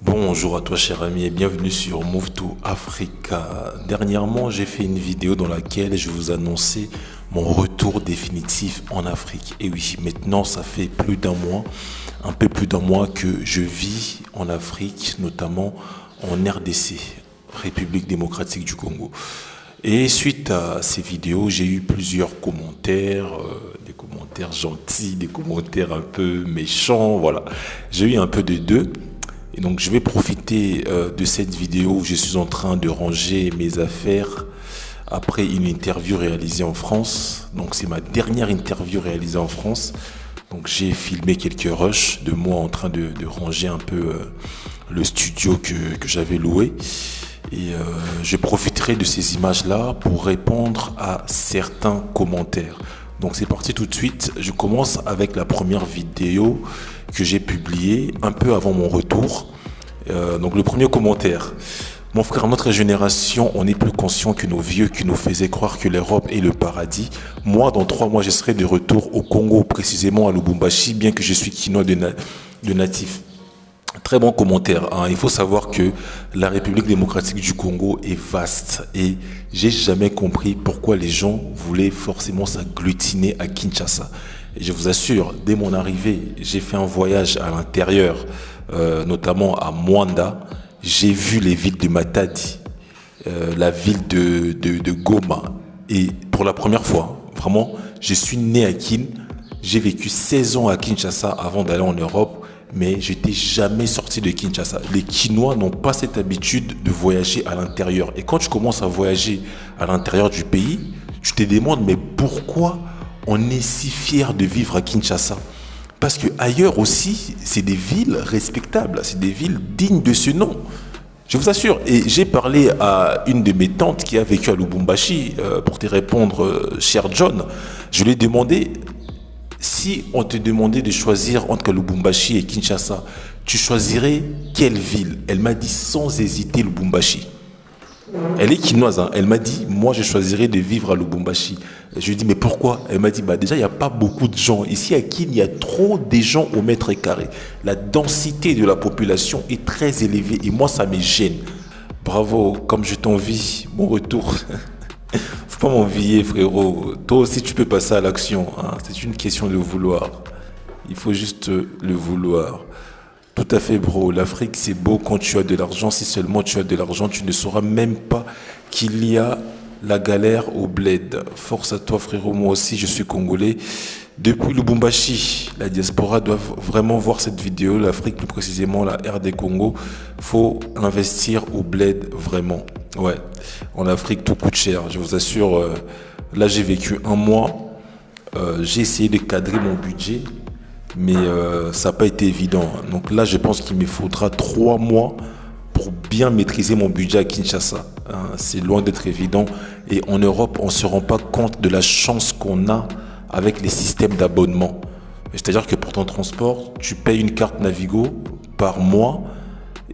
Bonjour à toi cher ami et bienvenue sur Move to Africa. Dernièrement, j'ai fait une vidéo dans laquelle je vous annonçais mon retour définitif en Afrique. Et oui, maintenant ça fait plus d'un mois, un peu plus d'un mois que je vis en Afrique, notamment en RDC, République démocratique du Congo. Et suite à ces vidéos, j'ai eu plusieurs commentaires, des commentaires gentils, des commentaires un peu méchants, voilà. J'ai eu un peu de deux. Et donc je vais profiter de cette vidéo où je suis en train de ranger mes affaires après une interview réalisée en France. Donc c'est ma dernière interview réalisée en France. Donc j'ai filmé quelques rushs de moi en train de ranger un peu le studio que j'avais loué. Et je profiterai de ces images-là pour répondre à certains commentaires. Donc c'est parti tout de suite. Je commence avec la première vidéo que j'ai publiée un peu avant mon retour. Donc le premier commentaire. Mon frère, notre génération, on est plus conscient que nos vieux qui nous faisaient croire que l'Europe est le paradis. Moi, dans 3 mois, je serai de retour au Congo, précisément à Lubumbashi, bien que je suis quinois de natif. Très bon commentaire, hein. Il faut savoir que la République démocratique du Congo est vaste et j'ai jamais compris pourquoi les gens voulaient forcément s'agglutiner à Kinshasa. Et je vous assure, dès mon arrivée, j'ai fait un voyage à l'intérieur, notamment à Mwanda. J'ai vu les villes de Matadi, la ville de Goma. Et pour la première fois, vraiment, je suis né à Kin. J'ai vécu 16 ans à Kinshasa avant d'aller en Europe, mais je n'étais jamais sorti de Kinshasa. Les Kinois n'ont pas cette habitude de voyager à l'intérieur. Et quand tu commences à voyager à l'intérieur du pays, tu te demandes, mais pourquoi on est si fier de vivre à Kinshasa? Parce que ailleurs aussi, c'est des villes respectables, c'est des villes dignes de ce nom. Je vous assure. Et j'ai parlé à une de mes tantes qui a vécu à Lubumbashi, pour te répondre, cher John. Je lui ai demandé, si on te demandait de choisir entre Lubumbashi et Kinshasa, tu choisirais quelle ville? Elle m'a dit sans hésiter Lubumbashi. Elle est quinoise, hein. Elle m'a dit, moi je choisirais de vivre à Lubumbashi. Je lui ai dit, mais pourquoi? Elle m'a dit, bah déjà, il n'y a pas beaucoup de gens. Ici à Kin, il y a trop de gens au mètre carré. La densité de la population est très élevée et moi, ça me gêne. Bravo, comme je t'envie, bon retour. Faut pas m'envier, frérot. Toi aussi, tu peux passer à l'action, hein. C'est une question de vouloir. Il faut juste le vouloir. Tout à fait, bro. L'Afrique, c'est beau quand tu as de l'argent. Si seulement tu as de l'argent, tu ne sauras même pas qu'il y a la galère au bled. Force à toi, frérot. Moi aussi, je suis congolais. Depuis Lubumbashi, la diaspora doit vraiment voir cette vidéo. L'Afrique, plus précisément la RD Congo. Faut investir au bled, vraiment. Ouais. En Afrique, tout coûte cher. Je vous assure. Là, j'ai vécu un mois. J'ai essayé de cadrer mon budget. Mais ça n'a pas été évident. Donc là, je pense qu'il me faudra 3 mois pour bien maîtriser mon budget à Kinshasa, hein. C'est loin d'être évident. Et en Europe, on ne se rend pas compte de la chance qu'on a avec les systèmes d'abonnement. C'est-à-dire que pour ton transport, tu payes une carte Navigo par mois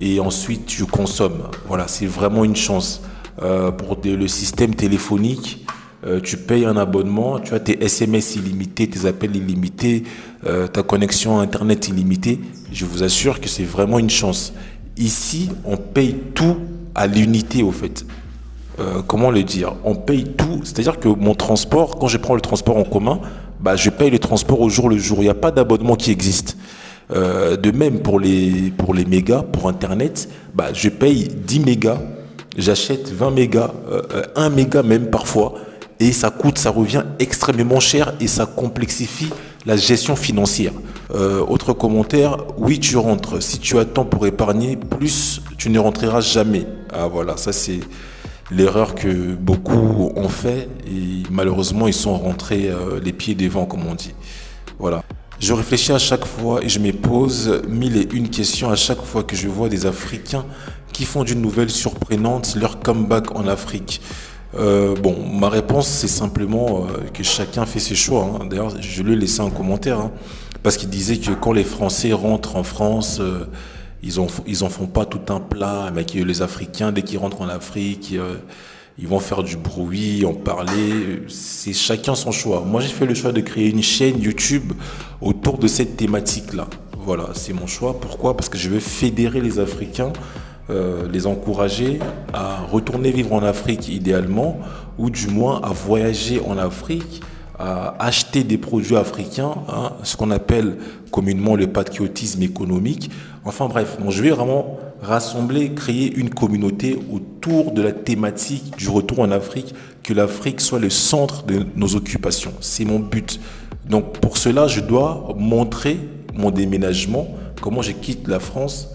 et ensuite tu consommes. Voilà, c'est vraiment une chance. Le système téléphonique, tu payes un abonnement, tu as tes SMS illimités, tes appels illimités, ta connexion à Internet illimitée. Je vous assure que c'est vraiment une chance. Ici, on paye tout à l'unité, au fait. Comment le dire? On paye tout. C'est-à-dire que mon transport, quand je prends le transport en commun, bah, je paye le transport au jour le jour. Il n'y a pas d'abonnement qui existe. De même pour les mégas, pour Internet, bah, je paye 10 mégas, j'achète 20 mégas, 1 méga même parfois. Et ça revient extrêmement cher et ça complexifie la gestion financière. Autre commentaire, oui tu rentres. Si tu attends pour épargner, plus tu ne rentreras jamais. Ah voilà, ça c'est l'erreur que beaucoup ont fait et malheureusement ils sont rentrés les pieds devant comme on dit. Voilà. Je réfléchis à chaque fois et je me pose 1001 questions à chaque fois que je vois des Africains qui font d'une nouvelle surprenante leur comeback en Afrique. Bon, ma réponse, c'est simplement que chacun fait ses choix, hein. D'ailleurs, je lui ai laissé un commentaire, hein, parce qu'il disait que quand les Français rentrent en France, ils en font pas tout un plat, mais que les Africains, dès qu'ils rentrent en Afrique, ils vont faire du bruit, en parler. C'est chacun son choix. Moi, j'ai fait le choix de créer une chaîne YouTube autour de cette thématique-là. Voilà, c'est mon choix. Pourquoi? Parce que je veux fédérer les Africains, les encourager à retourner vivre en Afrique idéalement, ou du moins à voyager en Afrique, à acheter des produits africains, hein, ce qu'on appelle communément le patriotisme économique. Enfin bref, donc je vais vraiment rassembler, créer une communauté autour de la thématique du retour en Afrique, que l'Afrique soit le centre de nos occupations. C'est mon but. Donc pour cela, je dois montrer mon déménagement, comment je quitte la France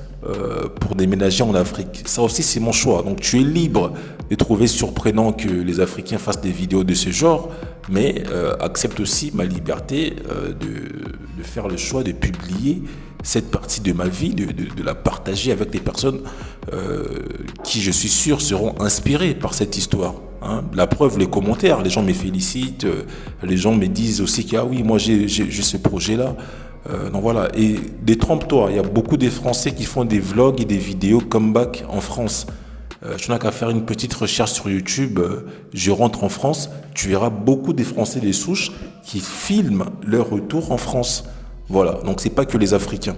pour déménager en Afrique. Ça aussi, c'est mon choix. Donc tu es libre de trouver surprenant que les Africains fassent des vidéos de ce genre, mais accepte aussi ma liberté de faire le choix de publier cette partie de ma vie, de la partager avec des personnes qui, je suis sûr, seront inspirées par cette histoire. Hein. La preuve, les commentaires, les gens me félicitent, les gens me disent aussi que ah oui, moi j'ai ce projet-là. Donc voilà, et détrompe-toi, il y a beaucoup de Français qui font des vlogs et des vidéos comeback en France. Tu n'as qu'à faire une petite recherche sur YouTube, je rentre en France, tu verras beaucoup des Français des souches qui filment leur retour en France. Voilà, donc c'est pas que les Africains.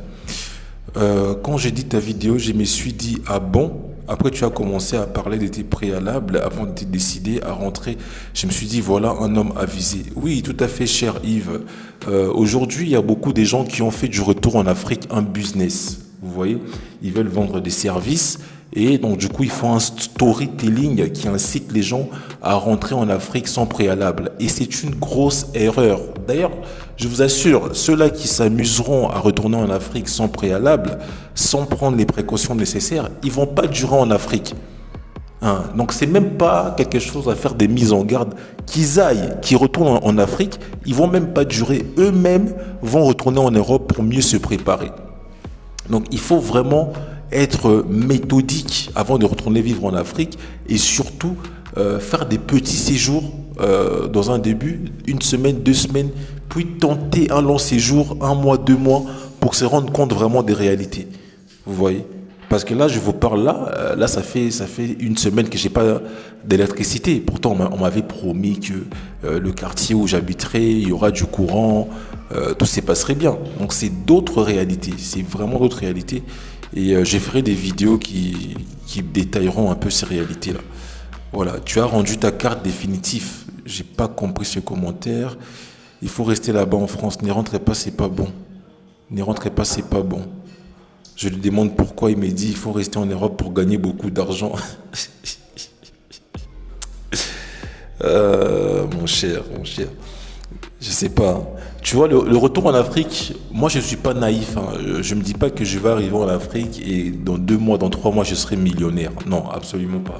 Quand j'ai dit ta vidéo, je me suis dit, ah bon? Après, tu as commencé à parler de tes préalables avant de te décider à rentrer. Je me suis dit, voilà un homme avisé. Oui, tout à fait, cher Yves. Aujourd'hui, il y a beaucoup de gens qui ont fait du retour en Afrique un business. Vous voyez, ils veulent vendre des services. Et donc, du coup, ils font un storytelling qui incite les gens à rentrer en Afrique sans préalable. Et c'est une grosse erreur. D'ailleurs, je vous assure, ceux-là qui s'amuseront à retourner en Afrique sans préalable, sans prendre les précautions nécessaires, ils vont pas durer en Afrique. Hein, donc, c'est même pas quelque chose à faire des mises en garde. Qu'ils aillent, qu'ils retournent en Afrique, ils vont même pas durer. Eux-mêmes vont retourner en Europe pour mieux se préparer. Donc, il faut vraiment être méthodique avant de retourner vivre en Afrique et surtout faire des petits séjours dans un début, 1 semaine, 2 semaines, puis tenter un long séjour, 1 mois, 2 mois, pour se rendre compte vraiment des réalités. Vous voyez? Parce que là, je vous parle là ça fait 1 semaine que j'ai pas d'électricité. Pourtant, on m'avait promis que le quartier où j'habiterai, il y aura du courant, tout se passerait bien. Donc c'est d'autres réalités, c'est vraiment d'autres réalités. Et je ferai des vidéos qui détailleront un peu ces réalités-là. Voilà, tu as rendu ta carte définitive. J'ai pas compris ce commentaire. Il faut rester là-bas en France. N'y rentrez pas, c'est pas bon. N'y rentrez pas, c'est pas bon. Je lui demande pourquoi, il me dit il faut rester en Europe pour gagner beaucoup d'argent. Mon cher. Je sais pas. Tu vois, le retour en Afrique, moi je suis pas naïf. Hein. Je me dis pas que je vais arriver en Afrique et dans 2 mois, dans 3 mois, je serai millionnaire. Non, absolument pas.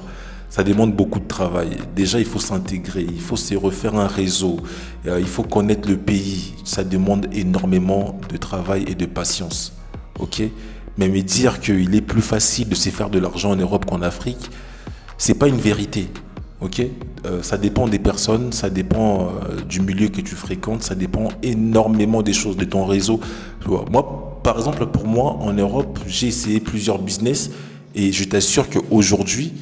Ça demande beaucoup de travail. Déjà, il faut s'intégrer, il faut se refaire un réseau, il faut connaître le pays. Ça demande énormément de travail et de patience. Ok? Mais me dire qu'il est plus facile de se faire de l'argent en Europe qu'en Afrique, c'est pas une vérité. Ok, ça dépend des personnes, ça dépend du milieu que tu fréquentes, ça dépend énormément des choses, de ton réseau. Tu vois, moi, par exemple, pour moi, en Europe, j'ai essayé plusieurs business et je t'assure qu'aujourd'hui,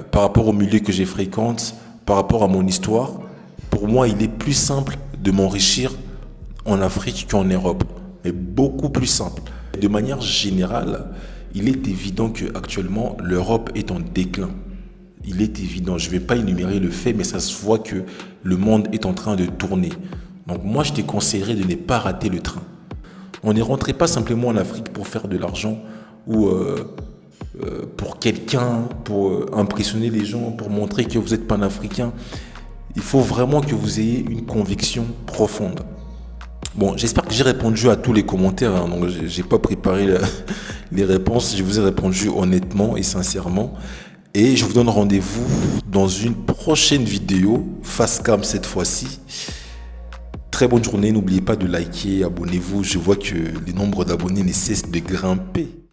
par rapport au milieu que je fréquente, par rapport à mon histoire, pour moi, il est plus simple de m'enrichir en Afrique qu'en Europe, mais beaucoup plus simple. De manière générale, il est évident qu'actuellement, l'Europe est en déclin. Il est évident, je ne vais pas énumérer le fait, mais ça se voit que le monde est en train de tourner. Donc moi, je te conseillerais de ne pas rater le train. On ne rentrait pas simplement en Afrique pour faire de l'argent ou pour quelqu'un, pour impressionner les gens, pour montrer que vous êtes panafricain. Il faut vraiment que vous ayez une conviction profonde. Bon, j'espère que j'ai répondu à tous les commentaires. Hein, donc, j'ai pas préparé les réponses. Je vous ai répondu honnêtement et sincèrement. Et je vous donne rendez-vous dans une prochaine vidéo, face cam cette fois-ci. Très bonne journée, n'oubliez pas de liker, abonnez-vous. Je vois que le nombre d'abonnés ne cesse de grimper.